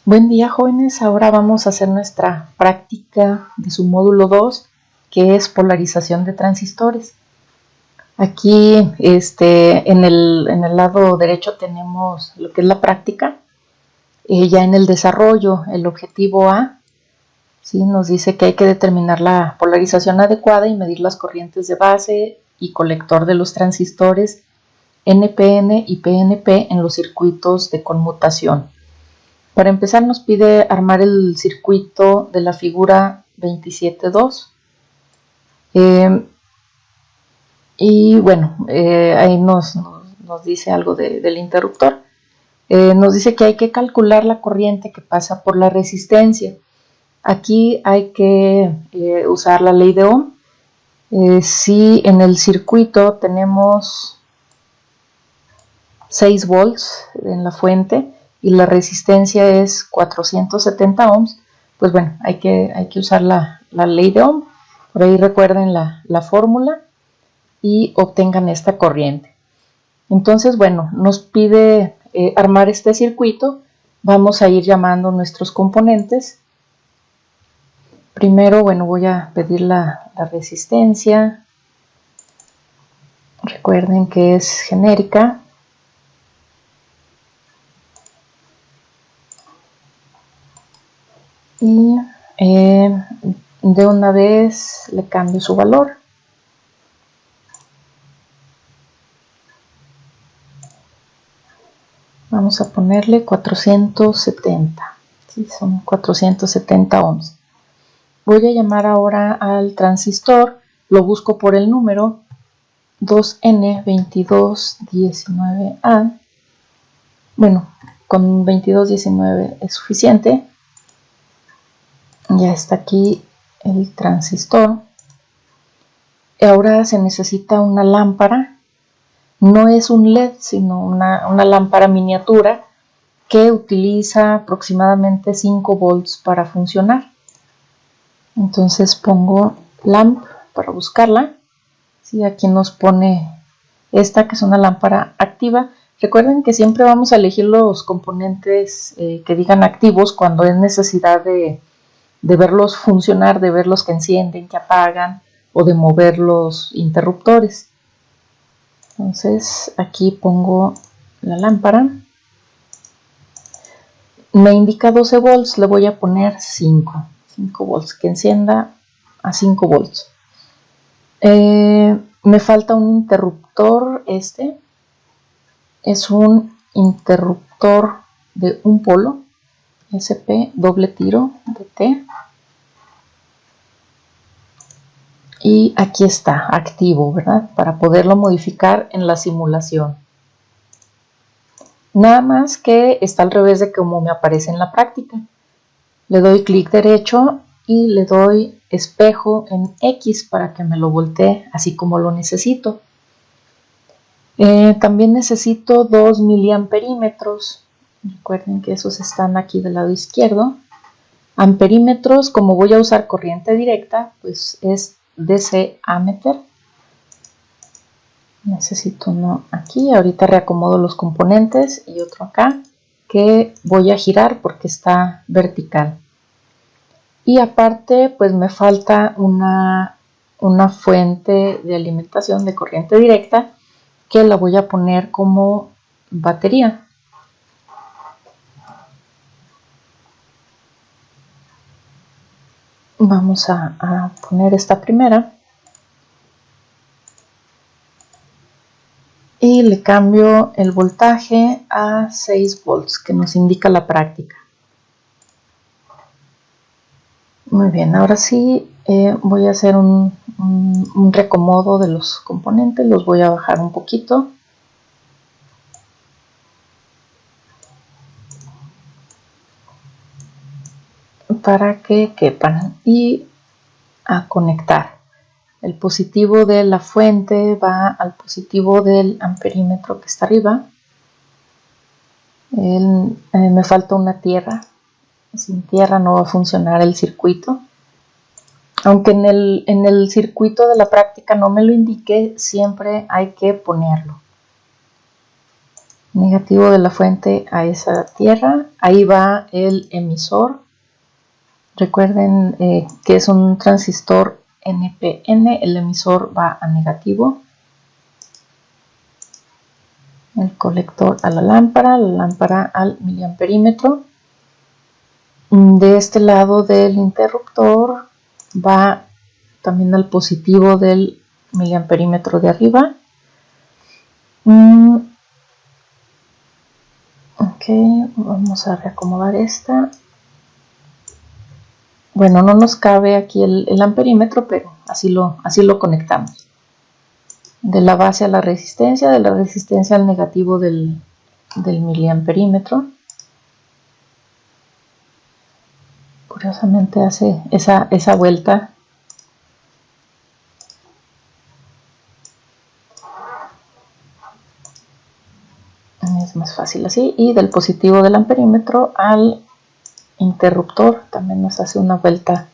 Buen día, jóvenes. Ahora vamos a hacer nuestra práctica de su módulo 2, que es polarización de transistores. Aquí en el lado derecho tenemos lo que es la práctica. Ya en el desarrollo, el objetivo A, ¿sí? Nos dice que hay que determinar la polarización adecuada y medir las corrientes de base y colector de los transistores NPN y PNP en los circuitos de conmutación. Para empezar nos pide armar el circuito de la figura 27.2. Y bueno, ahí nos dice algo del interruptor. Nos dice que hay que calcular la corriente que pasa por la resistencia. Aquí hay que usar la ley de Ohm. Si en el circuito tenemos 6 volts en la fuente y la resistencia es 470 ohms, pues bueno, hay que usar la ley de Ohm. Por ahí recuerden la fórmula y obtengan esta corriente. Entonces, bueno, nos pide armar este circuito. Vamos a ir llamando nuestros componentes. Primero, bueno, voy a pedir la resistencia. Recuerden que es genérica. Y de una vez le cambio su valor. Vamos a ponerle 470. ¿Sí? Son 470 ohms. Voy a llamar ahora al transistor. Lo busco por el número 2N2219A. Bueno, con 2219 es suficiente. Ya está aquí el transistor. Ahora se necesita una lámpara. No es un LED, sino una lámpara miniatura que utiliza aproximadamente 5 volts para funcionar. Entonces pongo lamp para buscarla. Sí, aquí nos pone esta, que es una lámpara activa. Recuerden que siempre vamos a elegir los componentes que digan activos cuando es necesidad de verlos funcionar, de verlos que encienden, que apagan, o de mover los interruptores. Entonces aquí pongo la lámpara. Me indica 12 volts, le voy a poner 5 volts, que encienda a 5 volts. Me falta un interruptor. Este es un interruptor de un polo, SP doble tiro de T. Y aquí está, activo, ¿verdad? Para poderlo modificar en la simulación. Nada más que está al revés de como me aparece en la práctica. Le doy clic derecho y le doy espejo en X para que me lo voltee así como lo necesito. También necesito 2 miliamperímetros. Recuerden que esos están aquí del lado izquierdo. Amperímetros, como voy a usar corriente directa, pues es DC ammeter. Necesito uno aquí. Ahorita reacomodo los componentes y otro acá que voy a girar porque está vertical. Y aparte, pues me falta una fuente de alimentación de corriente directa que la voy a poner como batería. Vamos a poner esta primera. Y le cambio el voltaje a 6 volts, que nos indica la práctica. Muy bien, ahora sí voy a hacer un reacomodo de los componentes. Los voy a bajar un poquito. Para que quepan. Y a conectar. El positivo de la fuente va al positivo del amperímetro que está arriba. Me falta una tierra. Sin tierra no va a funcionar el circuito. Aunque en el circuito de la práctica no me lo indique, siempre hay que ponerlo. negativo de la fuente a esa tierra. Ahí va el emisor. Recuerden que es un transistor NPN, el emisor va a negativo. El colector a la lámpara al miliamperímetro. De este lado del interruptor va también al positivo del miliamperímetro de arriba. Ok, vamos a reacomodar esta. Bueno, no nos cabe aquí el amperímetro, pero así lo conectamos. De la base a la resistencia, de la resistencia al negativo del miliamperímetro. Curiosamente hace esa vuelta. Es más fácil así. Y del positivo del amperímetro al interruptor también nos hace una vuelta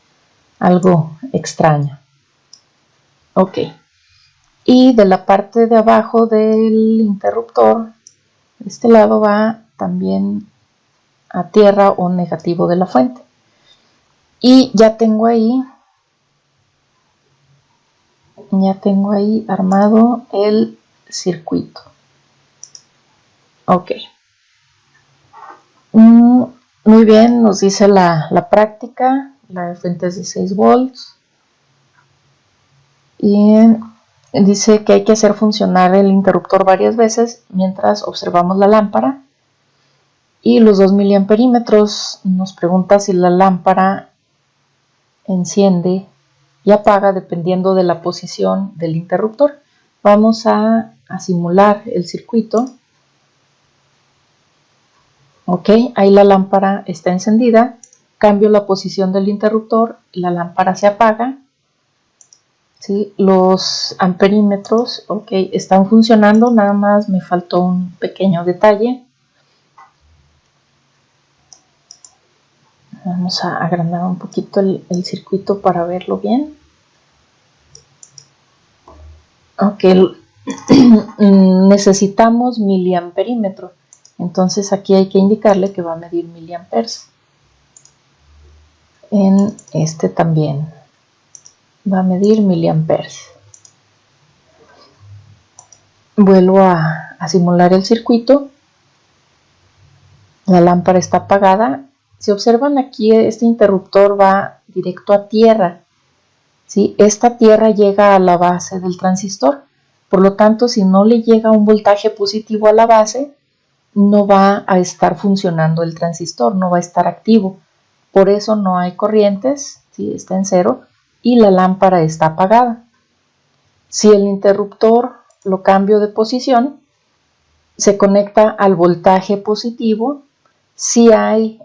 algo extraña. Ok. Y de la parte de abajo del interruptor, de este lado va también a tierra o negativo de la fuente. Y ya tengo ahí armado el circuito. Ok. Muy bien, nos dice la práctica. La fuente es de 6 volts. Y dice que hay que hacer funcionar el interruptor varias veces mientras observamos la lámpara. Y los 2 miliamperímetros nos pregunta si la lámpara enciende y apaga dependiendo de la posición del interruptor. Vamos a simular el circuito. Ok, ahí la lámpara está encendida. Cambio la posición del interruptor, la lámpara se apaga. ¿Sí? Los amperímetros, ok, están funcionando, nada más me faltó un pequeño detalle. Vamos a agrandar un poquito el circuito para verlo bien. Ok, necesitamos miliamperímetro, entonces aquí hay que indicarle que va a medir miliamperes. En este también va a medir miliamperes. Vuelvo a simular el circuito. La lámpara está apagada. Si observan aquí, este interruptor va directo a tierra. ¿Sí? Esta tierra llega a la base del transistor. Por lo tanto, si no le llega un voltaje positivo a la base, no va a estar funcionando el transistor, no va a estar activo. Por eso no hay corrientes, ¿sí? Está en cero y la lámpara está apagada. Si el interruptor lo cambio de posición, se conecta al voltaje positivo. Si hay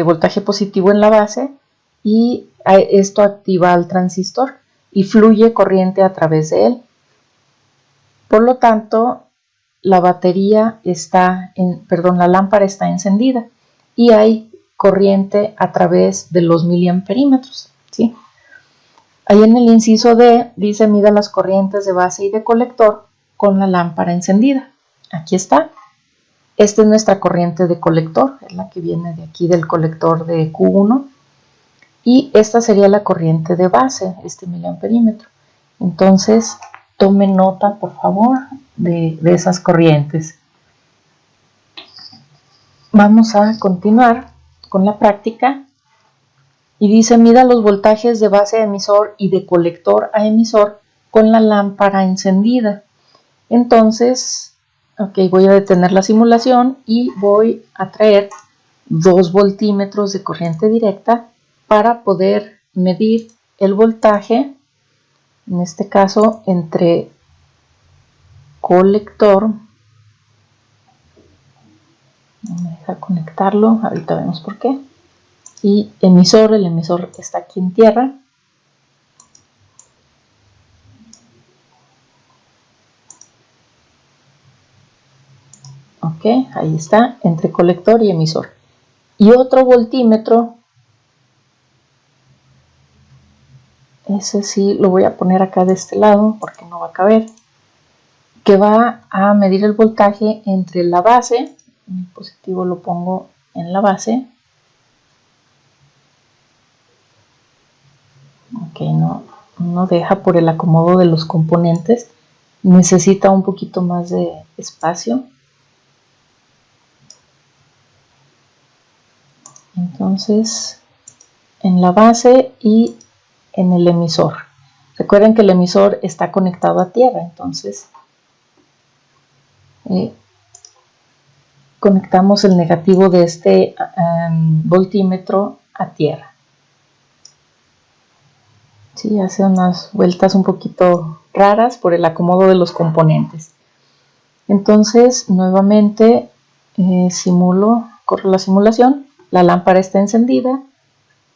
voltaje positivo en la base y esto activa al transistor y fluye corriente a través de él. Por lo tanto, la lámpara está encendida y hay corriente a través de los miliamperímetros, ¿sí? Ahí en el inciso D dice mida las corrientes de base y de colector con la lámpara encendida. Aquí está. Esta es nuestra corriente de colector, es la que viene de aquí del colector de Q1. Y esta sería la corriente de base, este miliamperímetro. Entonces, tomen nota, por favor, de esas corrientes. Vamos a continuar con la práctica. Y dice, mida los voltajes de base a emisor y de colector a emisor con la lámpara encendida. Entonces, ok, voy a detener la simulación y voy a traer 2 voltímetros de corriente directa para poder medir el voltaje, en este caso entre colector, no me deja conectarlo, ahorita vemos por qué, y emisor, el emisor está aquí en tierra. Ok, ahí está, entre colector y emisor. Y otro voltímetro, ese sí lo voy a poner acá de este lado porque no va a caber, que va a medir el voltaje entre la base, el positivo lo pongo en la base. Ok, no deja por el acomodo de los componentes, necesita un poquito más de espacio. Entonces, en la base y en el emisor. Recuerden que el emisor está conectado a tierra, entonces conectamos el negativo de este voltímetro a tierra. Sí, hace unas vueltas un poquito raras por el acomodo de los componentes. Entonces, nuevamente corro la simulación, la lámpara está encendida,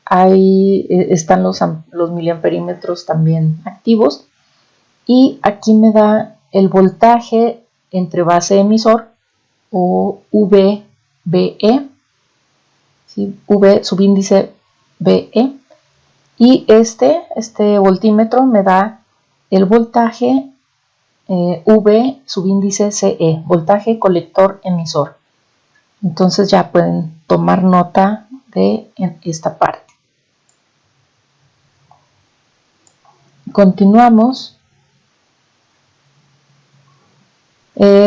ahí están los miliamperímetros también activos, y aquí me da el voltaje entre base emisor o VBE, ¿sí? V subíndice BE, y este voltímetro me da el voltaje V subíndice CE, voltaje colector emisor. Entonces ya pueden tomar nota de esta parte. Continuamos.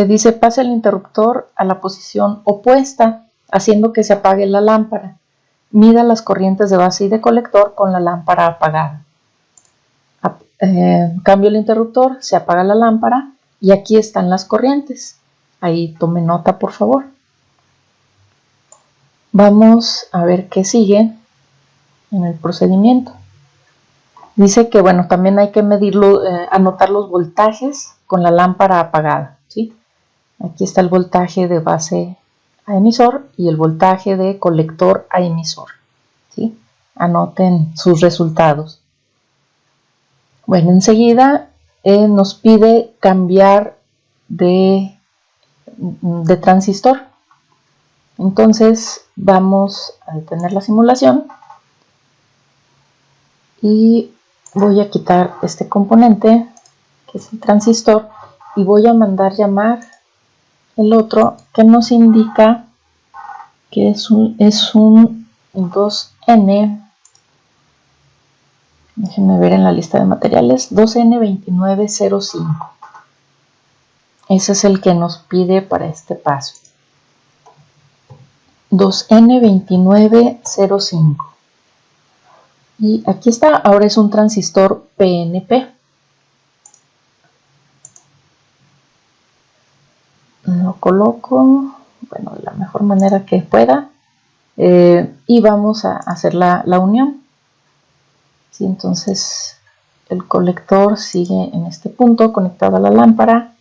Dice, pasa el interruptor a la posición opuesta, haciendo que se apague la lámpara. Mida las corrientes de base y de colector con la lámpara apagada. Cambio el interruptor, se apaga la lámpara y aquí están las corrientes. Ahí tome nota, por favor. Vamos a ver qué sigue en el procedimiento. Dice que, bueno, también hay que medirlo, anotar los voltajes con la lámpara apagada, ¿sí? Aquí está el voltaje de base a emisor y el voltaje de colector a emisor, ¿sí? Anoten sus resultados. Bueno, enseguida nos pide cambiar de transistor. Entonces vamos a detener la simulación y voy a quitar este componente que es el transistor y voy a mandar llamar el otro que nos indica que es un 2N. Déjenme ver en la lista de materiales, 2N2905. Ese es el que nos pide para este paso. 2N2905. Y aquí está, ahora es un transistor PNP. Lo coloco, bueno, de la mejor manera que pueda. Y vamos a hacer la unión. ¿Sí? Entonces el colector sigue en este punto conectado a la lámpara,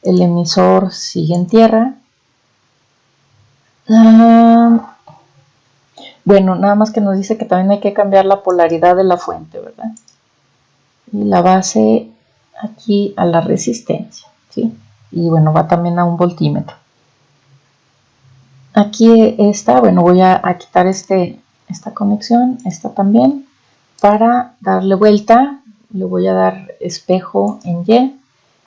el emisor sigue en tierra. Bueno, nada más que nos dice que también hay que cambiar la polaridad de la fuente, ¿verdad? Y la base aquí a la resistencia, ¿sí? Y bueno, va también a un voltímetro. Aquí está, bueno, voy a quitar esta conexión, esta también. Para darle vuelta, le voy a dar espejo en Y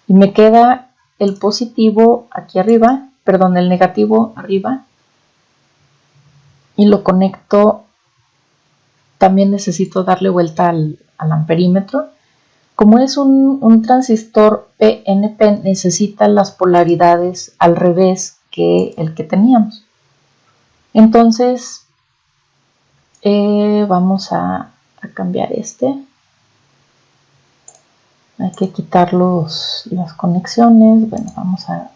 y me queda el positivo aquí arriba, perdón, el negativo arriba, y lo conecto. También necesito darle vuelta al amperímetro. Como es un transistor PNP, necesita las polaridades al revés que el que teníamos. Entonces vamos a cambiar hay que quitar las conexiones. Bueno, vamos a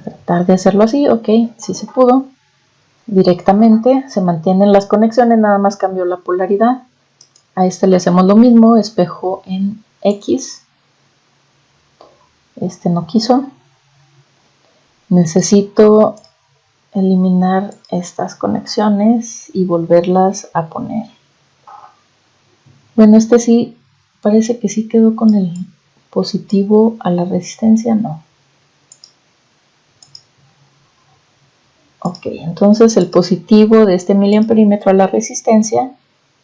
tratar de hacerlo así. Ok, sí se pudo directamente, se mantienen las conexiones, nada más cambió la polaridad. A le hacemos lo mismo, espejo en X. No quiso. Necesito eliminar estas conexiones y volverlas a poner. Bueno, sí, parece que sí quedó con el positivo a la resistencia, no. Ok, entonces el positivo de este miliamperímetro a la resistencia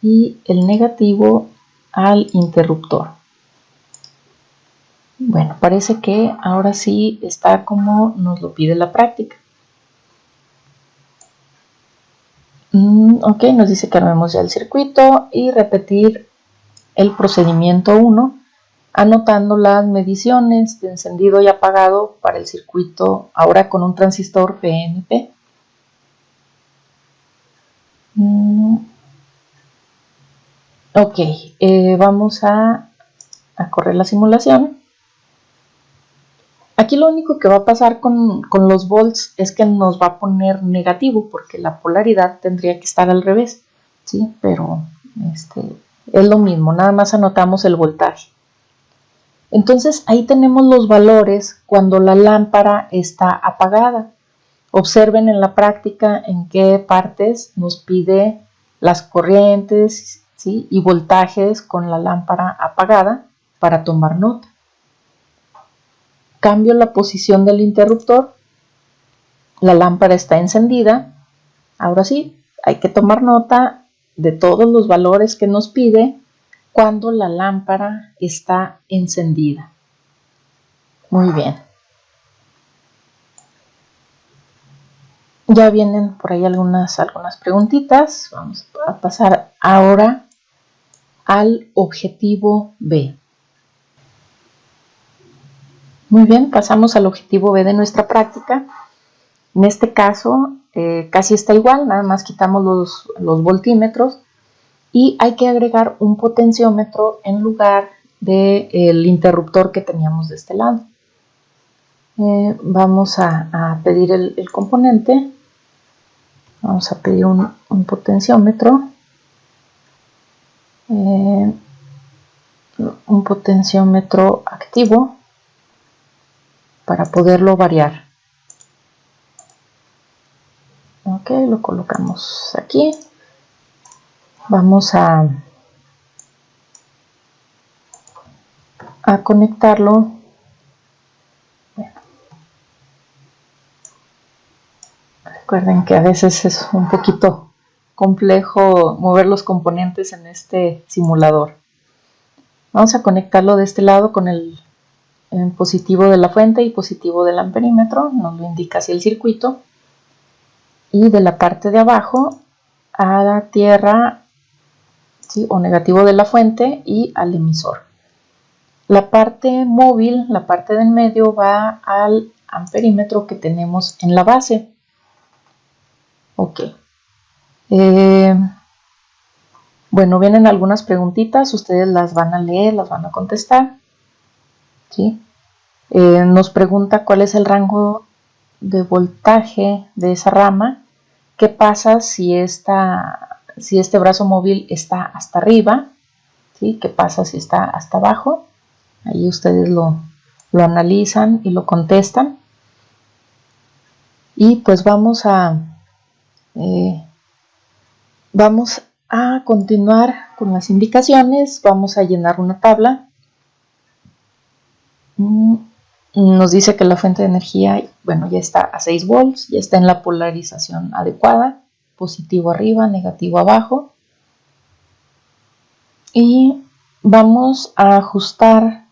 y el negativo al interruptor. Bueno, parece que ahora sí está como nos lo pide la práctica. Ok, nos dice que armemos ya el circuito y repetir el procedimiento 1, anotando las mediciones de encendido y apagado para el circuito, ahora con un transistor PNP. Ok, vamos a correr la simulación. Aquí lo único que va a pasar con los volts es que nos va a poner negativo, porque la polaridad tendría que estar al revés, ¿sí? Pero es lo mismo, nada más anotamos el voltaje. Entonces ahí tenemos los valores cuando la lámpara está apagada. Observen en la práctica en qué partes nos pide las corrientes, ¿sí? Y voltajes con la lámpara apagada para tomar nota. Cambio la posición del interruptor, la lámpara está encendida. Ahora sí, hay que tomar nota de todos los valores que nos pide cuando la lámpara está encendida. Muy bien. Ya vienen por ahí algunas preguntitas. Vamos a pasar ahora al objetivo B. Muy bien, pasamos al objetivo B de nuestra práctica. En este caso, casi está igual, nada más quitamos los voltímetros y hay que agregar un potenciómetro en lugar del interruptor que teníamos de este lado. Vamos a pedir el componente. Vamos a pedir un potenciómetro. Un potenciómetro activo para poderlo variar. Ok, lo colocamos aquí. Vamos a conectarlo. Bueno, recuerden que a veces es un poquito complejo mover los componentes en este simulador. Vamos a conectarlo de este lado con el positivo de la fuente y positivo del amperímetro, nos lo indica así el circuito, y de la parte de abajo a la tierra, ¿sí? O negativo de la fuente y al emisor. La parte móvil, la parte de en medio, va al amperímetro que tenemos en la base. Ok. Bueno, vienen algunas preguntitas, ustedes las van a leer, las van a contestar. ¿Sí? Nos pregunta cuál es el rango de voltaje de esa rama. ¿Qué pasa si este brazo móvil está hasta arriba? ¿Sí? ¿Qué pasa si está hasta abajo? Ahí ustedes lo analizan y lo contestan. Y pues vamos a continuar con las indicaciones. Vamos a llenar una tabla. Nos dice que la fuente de energía, bueno, ya está a 6 volts, ya está en la polarización adecuada, positivo arriba, negativo abajo. Y vamos a ajustar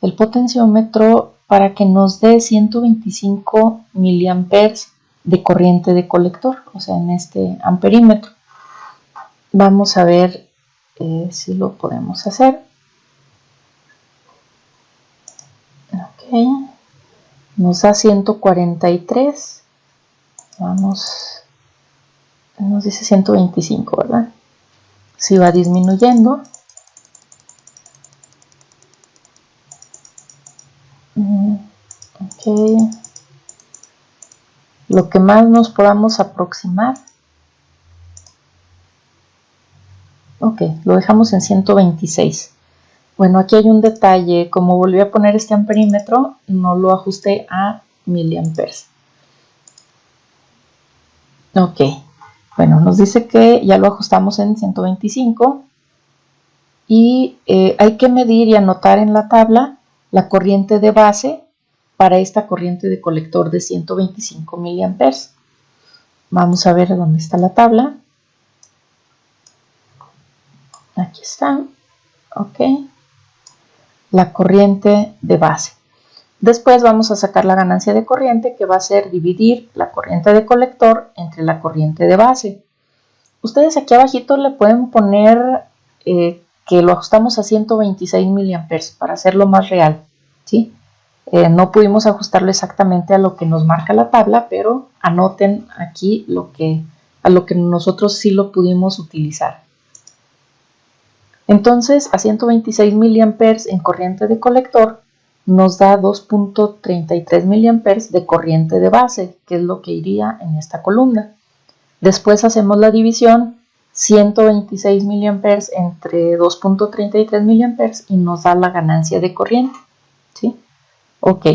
el potenciómetro para que nos dé 125 miliamperes de corriente de colector, o sea, en este amperímetro. Vamos a ver si lo podemos hacer. Ok, nos da 143. Vamos, nos dice 125, ¿verdad? Si va disminuyendo. Ok, lo que más nos podamos aproximar. Ok, lo dejamos en 126. Bueno, aquí hay un detalle. Como volví a poner este amperímetro, no lo ajusté a miliamperes. Ok, bueno, nos dice que ya lo ajustamos en 125 y hay que medir y anotar en la tabla la corriente de base para esta corriente de colector de 125 miliamperes. Vamos a ver dónde está la tabla. Aquí está. Ok. la corriente de base. Después vamos a sacar la ganancia de corriente, que va a ser dividir la corriente de colector entre la corriente de base. Ustedes aquí abajito le pueden poner que lo ajustamos a 126 miliamperes para hacerlo más real, ¿sí? No pudimos ajustarlo exactamente a lo que nos marca la tabla, pero anoten aquí a lo que nosotros sí lo pudimos utilizar. Entonces, a 126 miliamperes en corriente de colector nos da 2.33 miliamperes de corriente de base, que es lo que iría en esta columna. Después hacemos la división, 126 miliamperes entre 2.33 miliamperes y nos da la ganancia de corriente, ¿sí? Ok,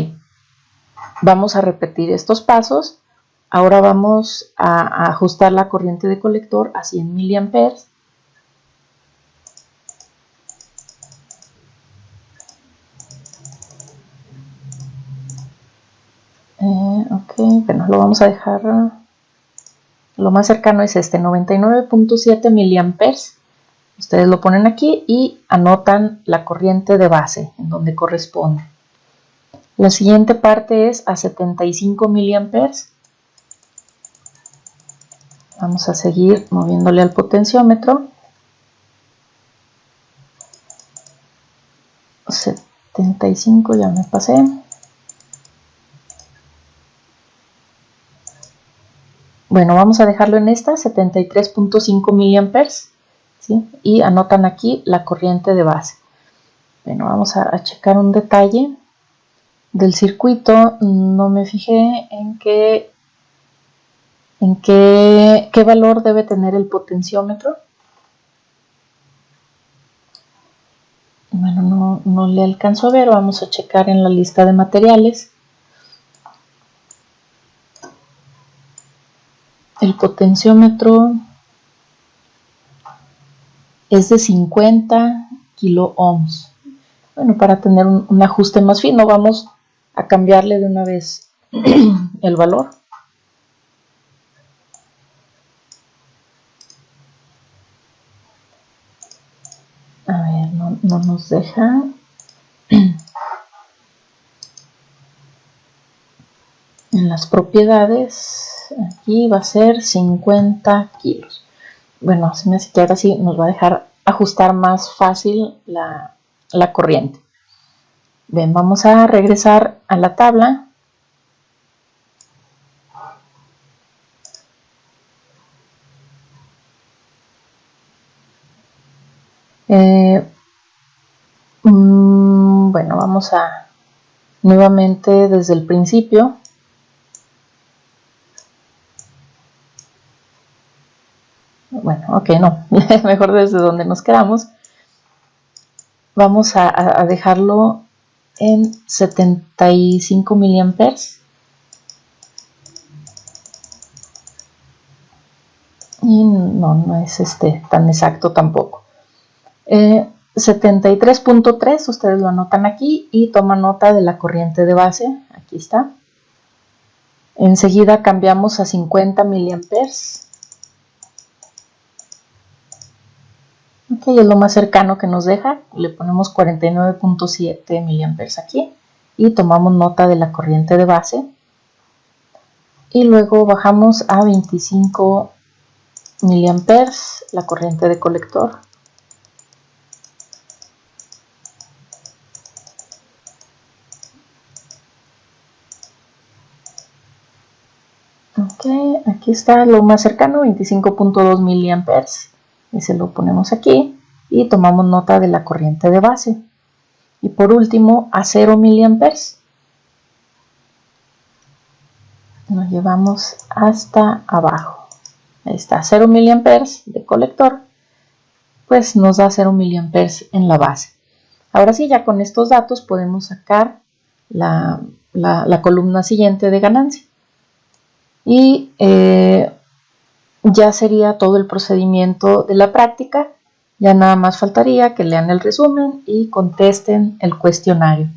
vamos a repetir estos pasos. Ahora vamos a ajustar la corriente de colector a 100 miliamperes. Ok, bueno, lo vamos a dejar, lo más cercano es este, 99.7 miliamperes. Ustedes lo ponen aquí y anotan la corriente de base en donde corresponde. La siguiente parte es a 75 miliamperes. Vamos a seguir moviéndole al potenciómetro. 75, ya me pasé. Bueno, vamos a dejarlo en esta, 73.5 miliamperes, ¿sí? Y anotan aquí la corriente de base. Bueno, vamos a checar un detalle del circuito. No me fijé en qué valor debe tener el potenciómetro. Bueno, no le alcanzo a ver. Vamos a checar en la lista de materiales. El potenciómetro es de 50 kilo ohms. Bueno, para tener un ajuste más fino, vamos a cambiarle de una vez el valor. A ver, no nos deja. En las propiedades, aquí va a ser 50 kilos. Bueno, se me hace que ahora sí nos va a dejar ajustar más fácil la corriente. Bien, vamos a regresar a la tabla. Bueno, vamos a nuevamente desde el principio. Bueno, ok, no, mejor desde donde nos quedamos. Vamos a dejarlo en 75 miliamperes. Y no es tan exacto tampoco. 73.3, ustedes lo anotan aquí y toman nota de la corriente de base. Aquí está. Enseguida cambiamos a 50 miliamperes. Ok, es lo más cercano que nos deja. Le ponemos 49.7 miliamperes aquí y tomamos nota de la corriente de base. Y luego bajamos a 25 miliamperes la corriente de colector. Ok, aquí está lo más cercano, 25.2 miliamperes. Ese lo ponemos aquí y tomamos nota de la corriente de base. Y por último, a 0 miliamperes. Nos llevamos hasta abajo. Ahí está, 0 miliamperes de colector, pues nos da 0 miliamperes en la base. Ahora sí, ya con estos datos podemos sacar la columna siguiente de ganancia. Y ya sería todo el procedimiento de la práctica. Ya nada más faltaría que lean el resumen y contesten el cuestionario.